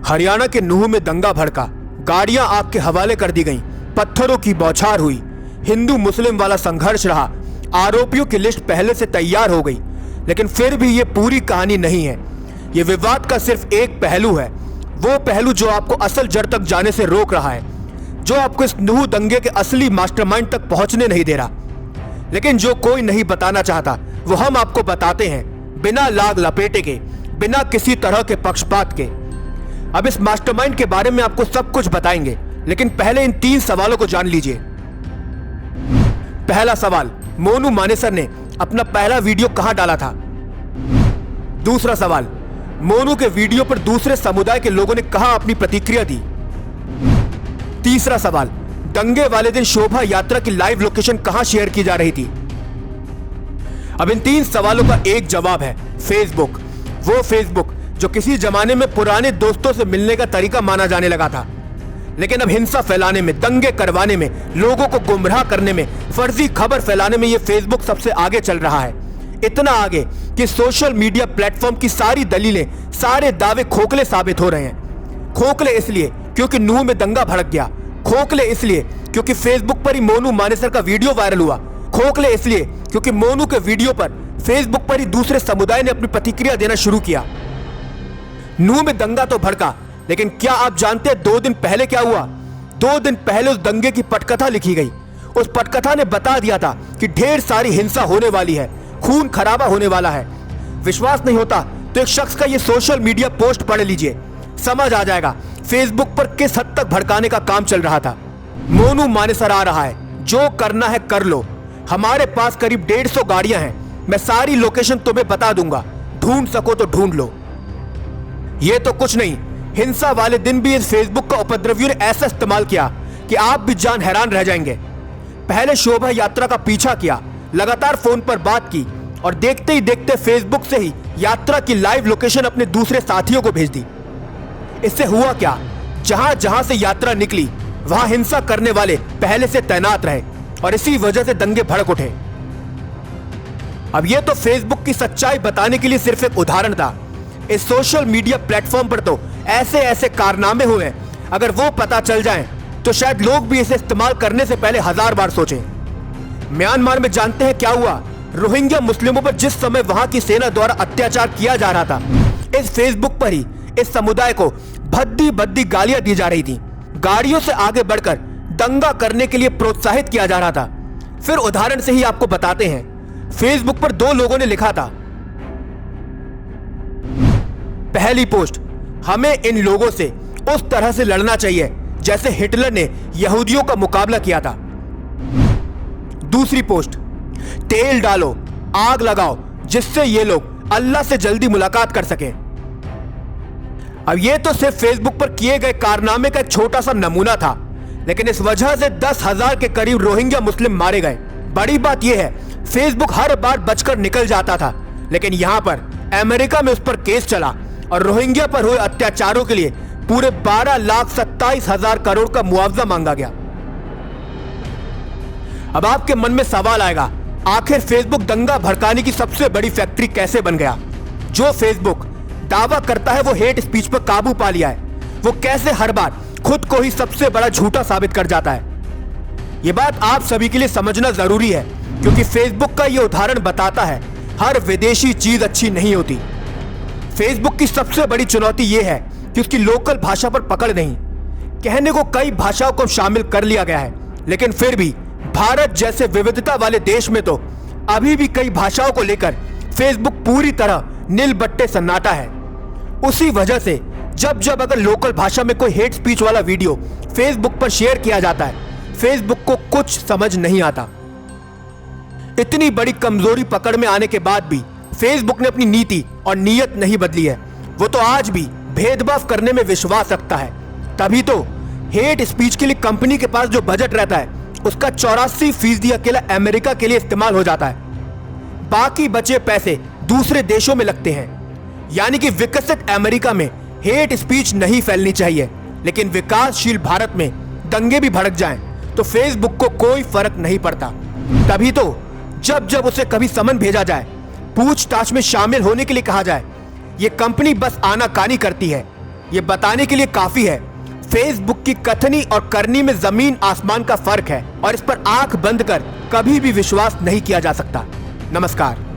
हरियाणा के नूह में दंगा भड़का, गाड़ियां आग के हवाले कर दी गईं, पत्थरों की बौछार हुई, हिंदू मुस्लिम वाला संघर्ष रहा। आरोपियों की लिस्ट पहले से तैयार हो गई, लेकिन फिर भी ये पूरी कहानी नहीं है। ये विवाद का सिर्फ एक पहलू है, वो पहलू जो आपको असल जड़ तक जाने से रोक रहा है, जो आपको इस नूह दंगे के असली मास्टरमाइंड तक पहुंचने नहीं दे रहा। लेकिन जो कोई नहीं बताना चाहता वो हम आपको बताते हैं, बिना लाग लपेटे के, बिना किसी तरह के पक्षपात के। अब इस मास्टरमाइंड के बारे में आपको सब कुछ बताएंगे, लेकिन पहले इन 3 सवालों को जान लीजिए। पहला सवाल, मोनू मानेसर ने अपना पहला वीडियो कहां डाला था? दूसरा सवाल, मोनू के वीडियो पर दूसरे समुदाय के लोगों ने कहां अपनी प्रतिक्रिया दी? तीसरा सवाल, दंगे वाले दिन शोभा यात्रा की लाइव लोकेशन कहां शेयर की जा रही थी? अब इन 3 सवालों का एक जवाब है, फेसबुक। वो फेसबुक जो किसी जमाने में पुराने दोस्तों से मिलने का तरीका माना जाने लगा था, लेकिन अब हिंसा फैलाने में, दंगे करवाने में, लोगों को गुमराह करने में, फर्जी खबर फैलाने में ये फेसबुक सबसे आगे चल रहा है। इतना आगे कि सोशल मीडिया प्लेटफॉर्म की सारी दलीलें, सारे दावे खोखले साबित हो रहे हैं। खोखले इसलिए क्योंकि नूह में दंगा भड़क गया, खोखले इसलिए क्योंकि फेसबुक पर ही मोनू मानेसर का वीडियो वायरल हुआ, खोखले इसलिए क्योंकि मोनू के वीडियो पर फेसबुक पर ही दूसरे समुदाय ने अपनी प्रतिक्रिया देना शुरू किया। नूह में दंगा तो भड़का, लेकिन क्या आप जानते हैं 2 दिन पहले क्या हुआ? 2 दिन पहले उस दंगे की पटकथा लिखी गई। उस पटकथा ने बता दिया था कि ढेर सारी हिंसा होने वाली है, खून खराबा होने वाला है। विश्वास नहीं होता तो एक शख्स का ये सोशल मीडिया पोस्ट पढ़ लीजिए, समझ आ जाएगा फेसबुक पर किस हद तक भड़काने का काम चल रहा था। मोनू मानेसर आ रहा है, जो करना है कर लो। हमारे पास करीब 150 गाड़ियां हैं, मैं सारी लोकेशन तुम्हें बता दूंगा, ढूंढ सको तो ढूंढ लो। ये तो कुछ नहीं, हिंसा वाले दिन भी इस फेसबुक का उपद्रवियों ने ऐसा इस्तेमाल किया कि आप भी जान हैरान रह जाएंगे। पहले शोभा यात्रा का पीछा किया, लगातार फोन पर बात की और देखते ही देखते फेसबुक से ही यात्रा की लाइव लोकेशन अपने दूसरे साथियों को भेज दी। इससे हुआ क्या, जहां जहां से यात्रा निकली वहां हिंसा करने वाले पहले से तैनात रहे और इसी वजह से दंगे भड़क उठे। अब यह तो फेसबुक की सच्चाई बताने के लिए सिर्फ एक उदाहरण था। इस सोशल मीडिया प्लेटफॉर्म पर तो ऐसे ऐसे कारनामे हुए हैं, अगर वो पता चल जाएं तो शायद लोग भी इसे इस्तेमाल करने से पहले 1000 बार सोचें। म्यांमार में जानते हैं क्या हुआ? रोहिंग्या मुस्लिमों पर जिस समय वहां की सेना द्वारा अत्याचार किया जा रहा था, इस फेसबुक पर ही इस समुदाय को भद्दी भद्दी गालियां दी जा रही थी, गाड़ियों से आगे बढ़कर दंगा करने के लिए प्रोत्साहित किया जा रहा था। फिर उदाहरण से ही आपको बताते हैं। फेसबुक पर 2 लोगों ने लिखा था, पहली पोस्ट, हमें इन लोगों से उस तरह से लड़ना चाहिए जैसे हिटलर ने यहूदियों का मुकाबला किया था। दूसरी पोस्ट, तेल डालो, आग लगाओ, जिससे ये लोग अल्लाह से जल्दी मुलाकात कर सकें। अब ये तो सिर्फ फेसबुक पर किए गए कारनामे का एक छोटा सा नमूना था, लेकिन इस वजह से 10,000 के करीब रोहिंग्या मुस्लिम मारे गए। बड़ी बात यह है, फेसबुक हर बार बचकर निकल जाता था, लेकिन यहां पर अमेरिका में उस पर केस चला और रोहिंग्या पर हुए अत्याचारों के लिए पूरे 12,27,000 करोड़ का मुआवजा मांगा गया। अब आपके मन में सवाल आएगा, आखिर फेसबुक दंगा भड़काने की सबसे बड़ी फैक्ट्री कैसे बन गया? जो फेसबुक दावा करता है वो हेट स्पीच पर काबू पा लिया है, वो कैसे हर बार खुद को ही सबसे बड़ा झूठा साबित कर जाता है? ये बात आप सभी के लिए समझना जरूरी है, क्योंकि फेसबुक का ये उदाहरण बताता है हर विदेशी चीज अच्छी नहीं होती। फेसबुक की सबसे बड़ी चुनौती यह है कि उसकी लोकल भाषा पर पकड़ नहीं। कहने को कई भाषाओं को शामिल कर लिया गया है, लेकिन फिर भी भारत जैसे विविधता वाले देश में तो अभी भी कई भाषाओं को लेकर फेसबुक पूरी तरह नील बट्टे सन्नाटा है। उसी वजह से जब जब अगर लोकल भाषा में कोई हेट स्पीच वाला वीडियो फेसबुक पर शेयर किया जाता है, फेसबुक को कुछ समझ नहीं आता। इतनी बड़ी कमजोरी पकड़ में आने के बाद भी फेसबुक ने अपनी नीति और नीयत नहीं बदली है। वो तो आज भी भेदभाव करने में विश्वास रखता है। तभी तो हेट स्पीच के लिए कंपनी के पास जो बजट रहता है, उसका 84% अकेला अमेरिका के लिए इस्तेमाल हो जाता है। बाकी बचे पैसे दूसरे देशों में लगते हैं। यानी कि विकसित अमेरिका में हेट स्पीच नहीं फैलनी चाहिए, लेकिन विकासशील भारत में दंगे भी भड़क जाएं तो फेसबुक को कोई फर्क नहीं पड़ता। तभी तो जब जब उसे कभी समन भेजा जाए, पूछताछ में शामिल होने के लिए कहा जाए, ये कंपनी बस आनाकानी करती है, ये बताने के लिए काफी है, फेसबुक की कथनी और करनी में जमीन आसमान का फर्क है और इस पर आंख बंद कर कभी भी विश्वास नहीं किया जा सकता। नमस्कार।